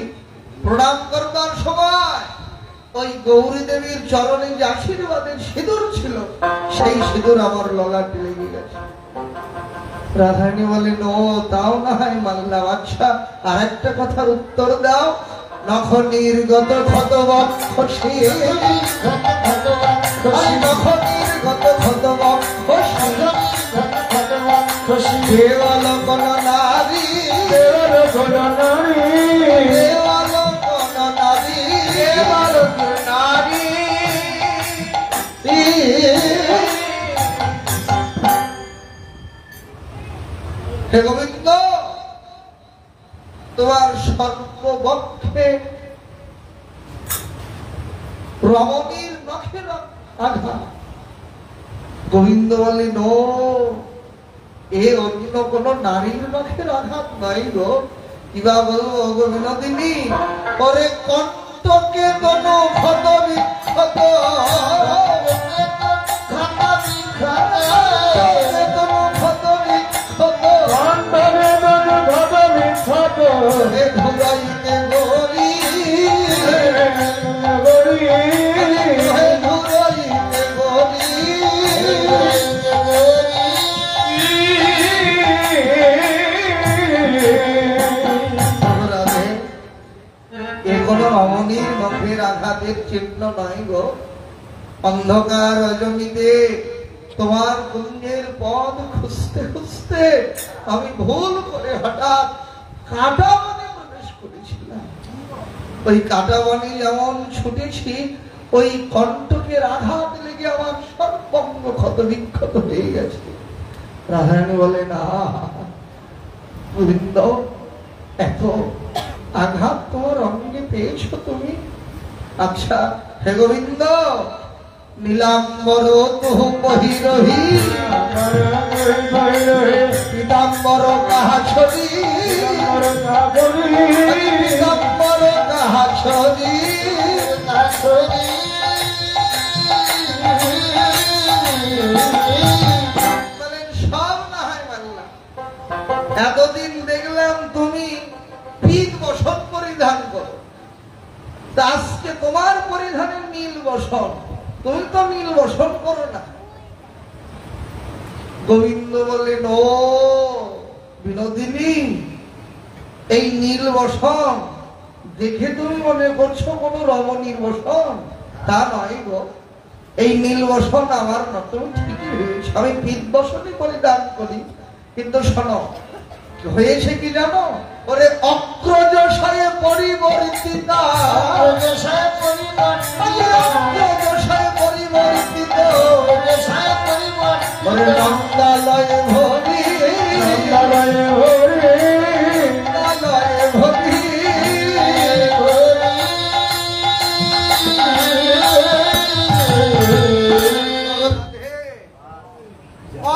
প্রণাম করবার সময় ওই গৌরী দেবীর চরণে যে আশীর্বাদের সিঁদুর ছিল, সেই সিঁদুর আমার ললাটে লেগে গেছে। রাধারানী বলেন, ও তাও না হয় মানলাম, আচ্ছা আর একটা কথার উত্তর দাও। নখ নির্গত ক্ষত বক্ষসী, নখ নির্গত ক্ষত বক্ষসী, কেবল কোন নারী, কেবল কোন নারী, কেবল কোন নারী, কেবল কোন নারী। হে গোবিন্দ, তোমার সর্ববক্ষে রমণীর নখের আঘাত। গোবিন্দ বলেন, ও এ অন্য কোন নারীর নখের আঘাত নাই গো। কিবা বলবো গো বিনোদিনী, পরে কণ্ঠকে কোন ক্ষত বিক্ষত, অন্তরে মন ভব বিক্ষত, ঘুরাইতে গরি, গরি, ঘুরাইতে গরি। রাধে, এ কোন রমণীর নখের আঘাতের চিহ্ন নয় গো। অন্ধকার রজনীতে তোমার কুঞ্জের পথ খুঁজতে খুঁজতে আমি ভুল করে হঠাৎ কাঁটা বনে প্রবেশ করেছিলাম। ওই কাঁটা বনে যেমন ছুটেছি, ওই কণ্টকের আঘাত লেগে আমার সর্বঙ্গ ক্ষত বিক্ষত হয়ে গেছে। রাধারানী বলে, না গোবিন্দ, এত আঘাত তোমার অঙ্গে পেয়েছো তুমি? আচ্ছা হে গোবিন্দ, নীলাম্বর তুহ বহিরহি, পীতাম্বর কাহা ছড়ি, পীতাম্বর কাহা ছড়ি। বলেন, সব না হয় মানলাম, এতদিন দেখলাম তুমি পীত বসন পরিধান করো, তা আজকে তোমার পরিধানের নীল বসন, তুমি তো নীল বসন করো না। গোবিন্দ বলেন, ও বিনোদিনী, এই নীল বসন দেখে তুমি মনে করছো কোন রমণীর বসন, তা নয় গো। এই নীল বসন আমার না, তুমি ঠিকই হয়েছে, আমি পীত বসনই পরিধান করি, কিন্তু শোনো হয়েছে কি জানো? ওরে অগ্রজশয়ে পরিবর্তিতা, অগ্রজশয়ে পরিবর্তিত, অগ্রজশয়ে পরিবর্তিত, অগ্রজশয়ে পরিবর্তিত, ওরে নন্দালয়ে ভরি, নন্দালয়ে হরি, নন্দালয়ে ভরি।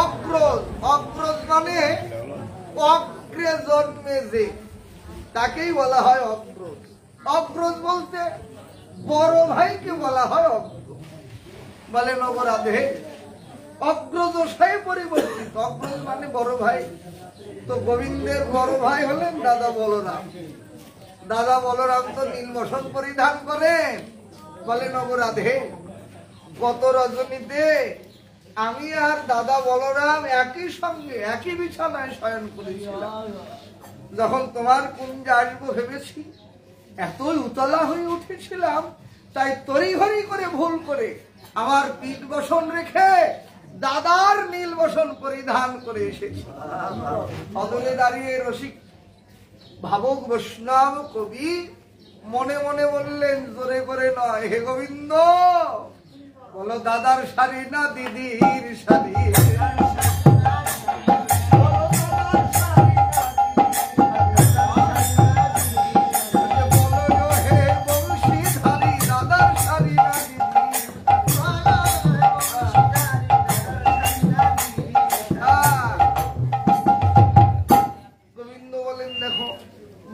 অগ্রজ, অগ্রজ মানে অগ্রে জন্মে যে, তাকেই বলা হয় অগ্রজ। অগ্রজ বলতে বড় ভাইকে বলা হয় অগ্রজ। বলে নবরাধে, অগ্রজশায় পরিবর্তিত, অগ্রজ মানে বড় ভাই। তো গোবিন্দের বড় ভাই হলেন দাদা বলরাম। দাদা বলরাম তো নীল বসন পরিধান করেন। বলে নবরাধে, গত রজনীতে আমি আর দাদা বলরাম একই সঙ্গে একই বিছানায় শয়ন করেছিলাম। যখন তোমার কুঞ্জে আসবো ভেবেছি, এতই উতলা হয়ে উঠেছিলাম, তাই তড়িঘড়ি করে ভুল করে আমার পিঠ বসন রেখে দাদার নীল বসন পরিধান করে এসেছি। অদলে দাঁড়িয়ে রসিক ভাবক বৈষ্ণব কবি মনে মনে বললেন, জোরে করে নয়, হে গোবিন্দ, বলো দাদার শাড়ি না দিদির শাড়ি?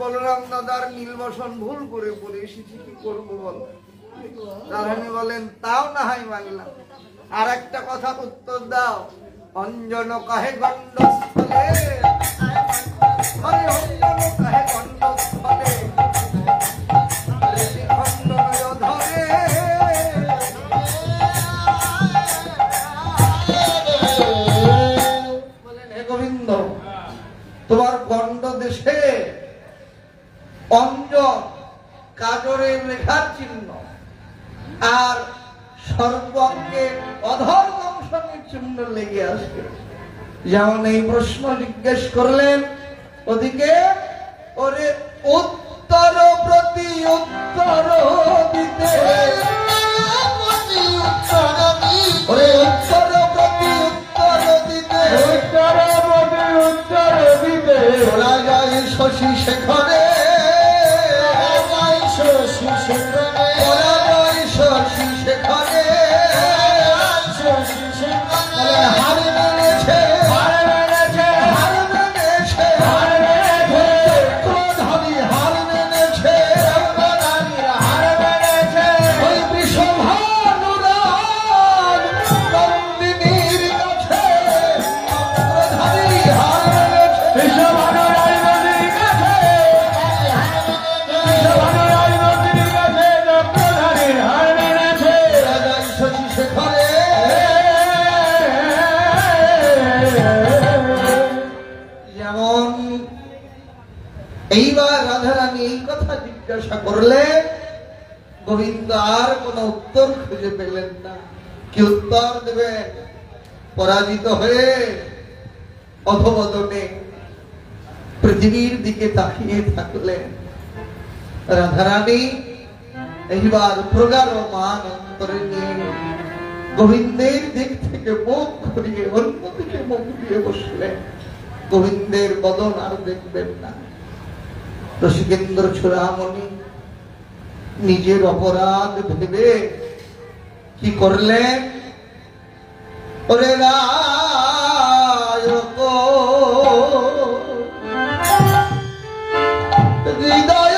বলরাম দাদার নীলবসন ভুল করে পরে এসেছি, কি করবো বল? রাধারানী বলেন, তাও না হয় মানলাম, আর একটা কথা উত্তর দাও। অঞ্জন কাহে গণ্ডস্থলে, হরে অঞ্জন কাহে গণ্ডস্থলে, খণ্ড নয় ধরে। বলেন, হে গোবিন্দ, তোমার গণ্ড দেশে অঞ্জন কাজরের রেখার চিহ্ন আর সর্বাঙ্গে অধর দংশনের চিহ্ন লেগে আসে। যেমন এই প্রশ্ন জিজ্ঞেস করলেন, ওদিকে ওরে উত্তর প্রতি উত্তর দিতে, ওরে উত্তর প্রতি উত্তর দিতে, উত্তর প্রতি উত্তর দিতে, ওরা যায় শশী শেখরে, ওরা যায় শশী শেখরে। হার মেনেছে, হার মেনেছে, হার মেনেছে, হার মেনেছে, চক্রধারী হার মেনেছে, চক্রধারীরা হার মেনেছে। ওই বৃষভানুরাগ নন্দিনীর কাছে চক্রধারী হার মেনেছে, বিশ্বভানুরাই নদীর কাছে, বিশ্বভানুরাই নদীর কাছে চক্রধারী হার মেনেছে। ওরা যায় শশী শেখরে। যেমন এইবার রাধারানী এই কথা জিজ্ঞাসা করলে, গোবিন্দ আর কোন উত্তর খুঁজে পেলেন না। কি উত্তর দেবেন? পরাজিত হয়ে অধবদনে পৃথিবীর দিকে তাকিয়ে থাকলেন। রাধারানী এইবার প্রগাঢ় মান অন্তরে নিয়ে গোবিন্দের দিক থেকে মুখ ঘুরিয়ে অন্যদিকে মুখ দিয়ে বসলেন। গোবিন্দের বদন আর দেখবেন না। রসিকেন্দ্র চূড়ামণি নিজের অপরাধ ভেবে কি করলেন? ওরে রায়ক হৃদয়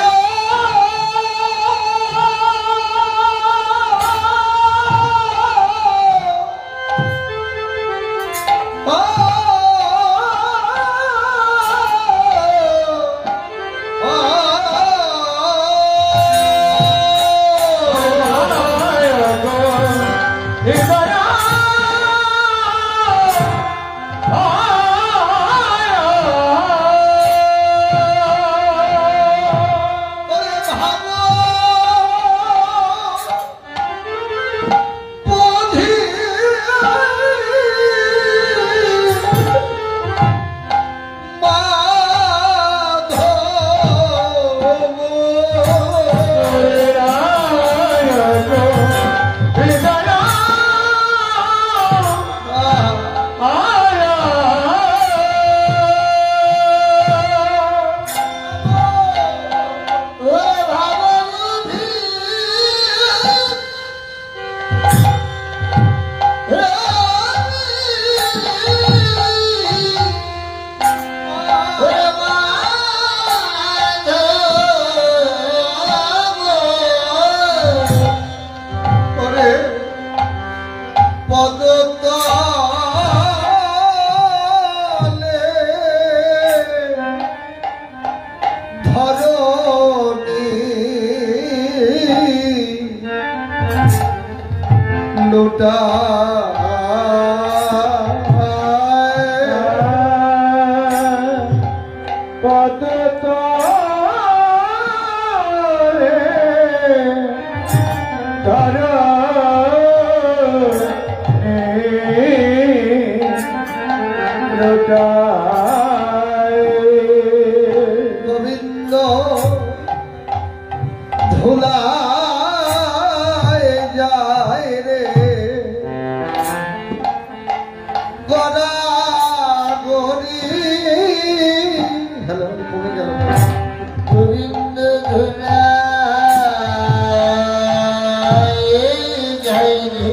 যাই রে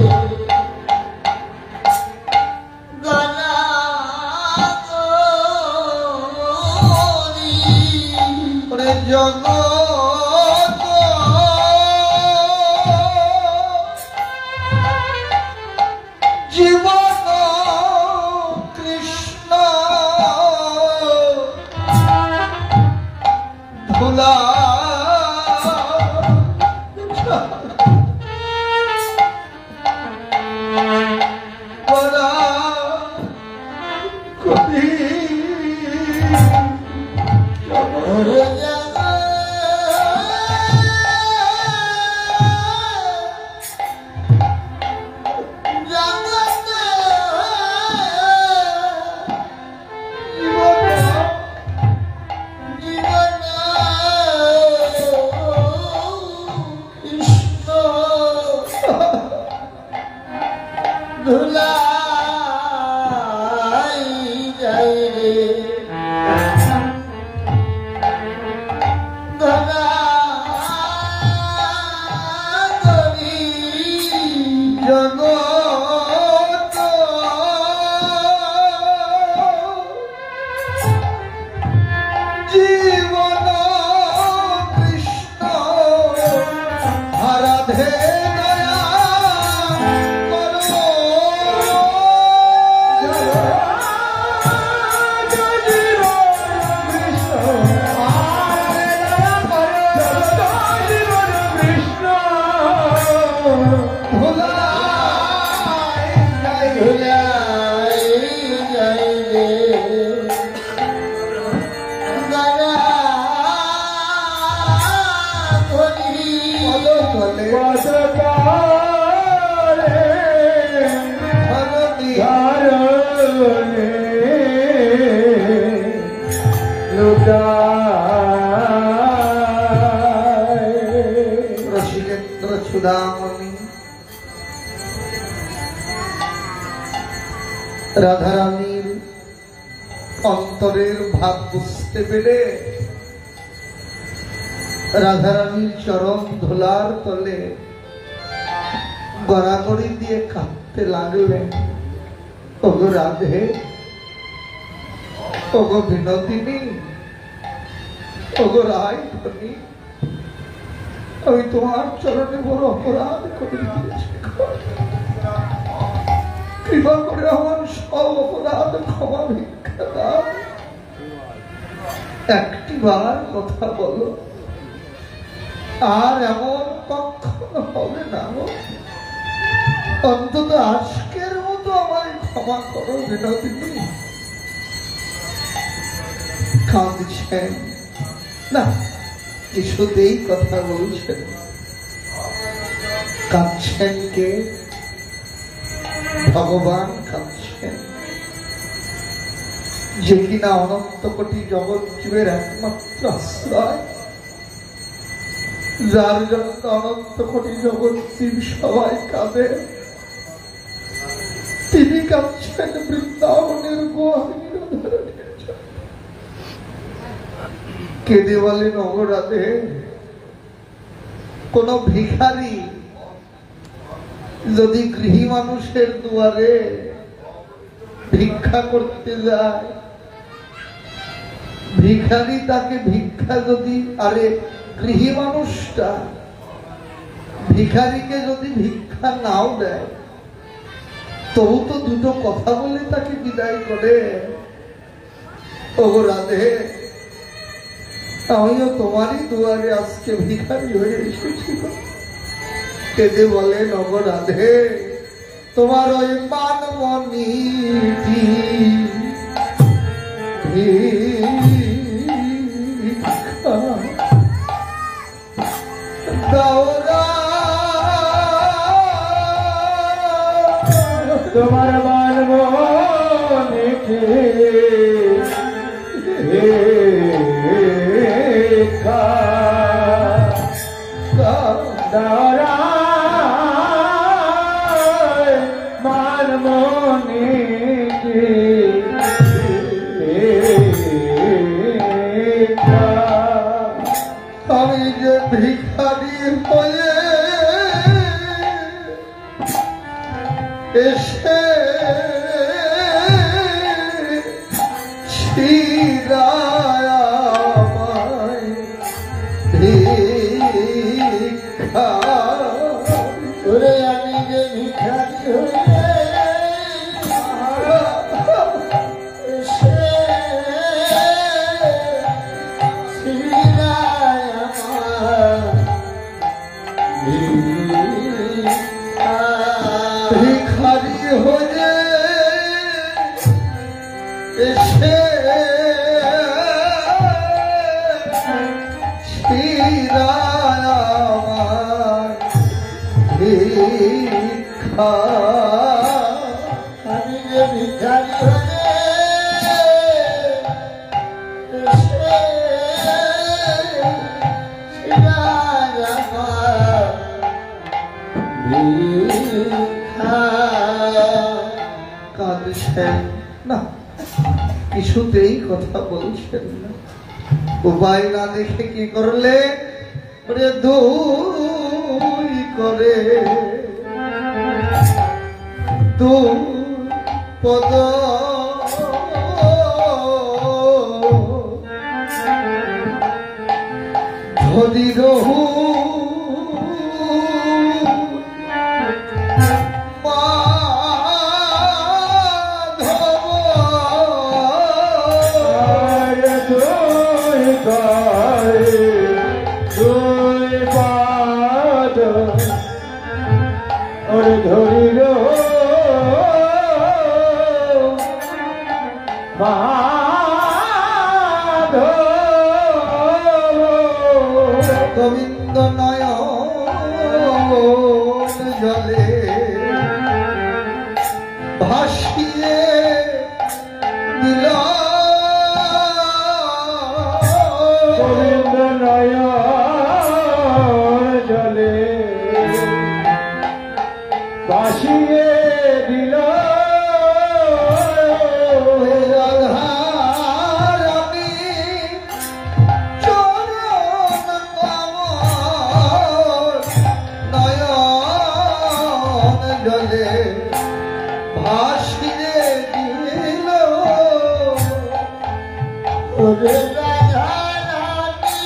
গানা ওরে জগৎ জীবন কৃষ্ণ ধুলা রাধারানীর অন্তরের ভাব বুঝতে পেরে রাধারানীর চরণ ধুলার তলে গড়াগড়ি দিয়ে কাঁদতে লাগলেন। ওগো রাধে, ওগো বিনোদিনী, ওগো রায় ধনী, আমি তোমার চরণে বড় অপরাধ করে দিয়েছি, কৃপা করে আমার সব অপরাধ ক্ষমা ভিক্ষা দাও। একটি বার কথা বলো, আর এমন কখনো হবে না। অন্তত আজকের মতো আমায় ক্ষমা করো বিনোদিনী। কাঁদছেন না, কিছুতেই কথা বলছেন। কাঁদছেন কে? ভগবান কাঁদছেন, যে কিনা অনন্ত কোটি জগৎ জীবের একমাত্র আশ্রয়, যার জন্য অনন্ত কোটি জগৎ জীব সবাই কাঁদে। তিনি কাঁদছেন বৃন্দাবনের গোয়ালীর কেঁদে বলেন, ওগো রাধে, কোন ভিখারি যদি গৃহী মানুষের দুয়ারে ভিক্ষা করতে যায়, ভিখারি তাকে ভিক্ষা যদি, আরে গৃহী মানুষটা ভিখারিকে যদি ভিক্ষা নাও দেয়, তবু তো দুটো কথা বলে তাকে বিদায় করে। ওগো রাধে, আমিও তোমারই দুয়ারে আজকে ভিখারি হয়ে এসেছি। কেঁদে বলেন, ওগো রাধে, তোমার ওই মানমণিটি তোমার মানমণিটি আমি যে ভিখারি হয়ে এসে শিরায় আমায় ভিক্ষা ওরে আমি যে ভিখারি হয়ে এসে শিরায় আমার ভিক্ষা ভিখারি হয়ে এসে শিরায় আমার ভিক্ষা আমি যে ভিখারি হয়ে এসে শিরায় আমার ভিক্ষা কাঁদছেন না, কিছুতেই কথা বলছেন না। উপায় না দেখে কি করলে ওরে দুই করে দুই পদ ধরি রহু ধরিল গোবিন্দ নয়ন জলে ভাসিয়ে দিল গোবিন্দ নয়ন জলে ভাসিয়ে দিল রাধারানী চরণ কমল নয়ন জলে ভাসিয়ে দিল ওরে রাধারানী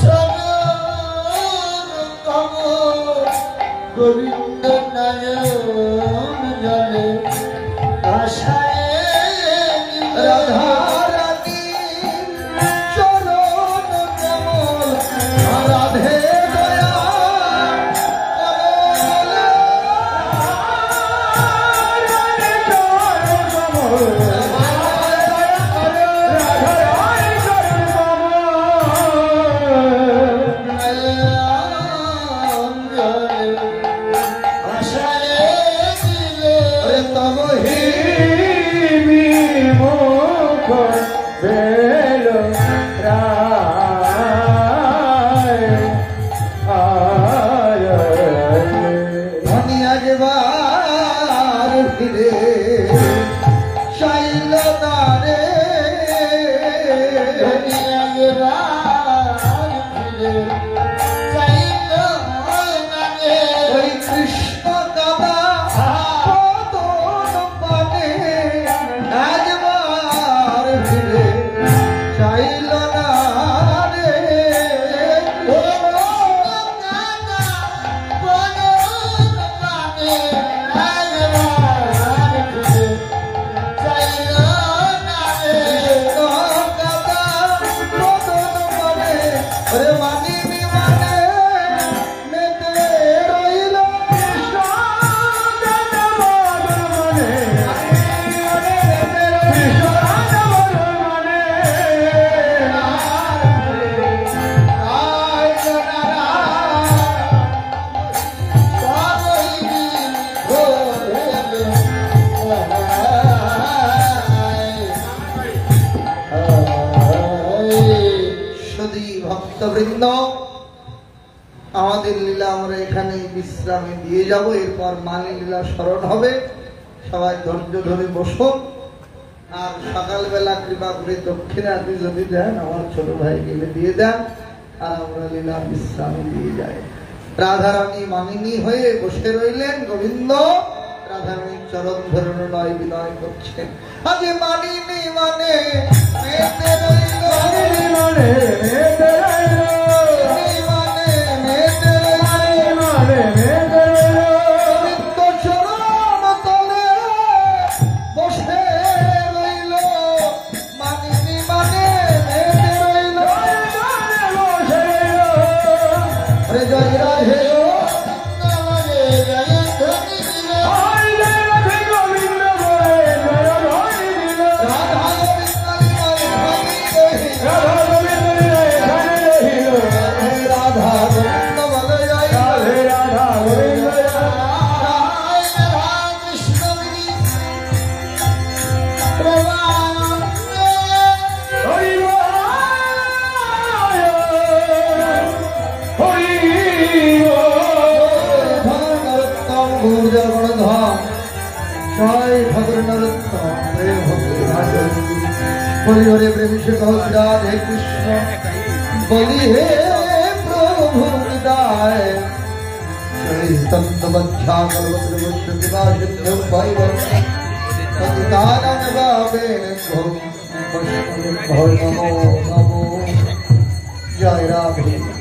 চরণ কমল গোবিন্দ নয়ন জলে ভাসায় রাধারানী চরণ কমল রাধে দয়া তব হে ধনিয়া যেবার ফিরে চাইল তারে ওই কৃষ্ণ দাদা কদম পানে একবার ফিরে চাইল না রে ভক্তবৃন্দ, আমাদের লীলা আমরা এখানে বিশ্রামে দিয়ে যাব, এরপর মানি লীলা স্মরণ হবে। সবাই ধৈর্য ধরে বসুন। আর সকালবেলা কৃপা করে দক্ষিণে আপনি যদি দেন, আমার ছোট ভাই গেলে দিয়ে দেন। আর আমরা লীলা বিশ্রাম দিয়ে যাই। রাধারানী মানিনী হয়ে বসে রইলেন। গোবিন্দ রাধারানীর চরণ ধরণ নয় বিনয় করছেন। আজ মানিনী মানে মেতে রইল, মানিনী মানে মেতে রইল, মানিনী মানে মেতে রইল, মানে মেতে রইল। গোবিন্দ চরণ তলে বসে রইল। মানিনী মানে মেতে রইল। হরে জয় রাধে বলি হরে প্রেম সে রাধে কৃষ্ণ, বলি হে প্রভু বিদায়। জয় রাধে।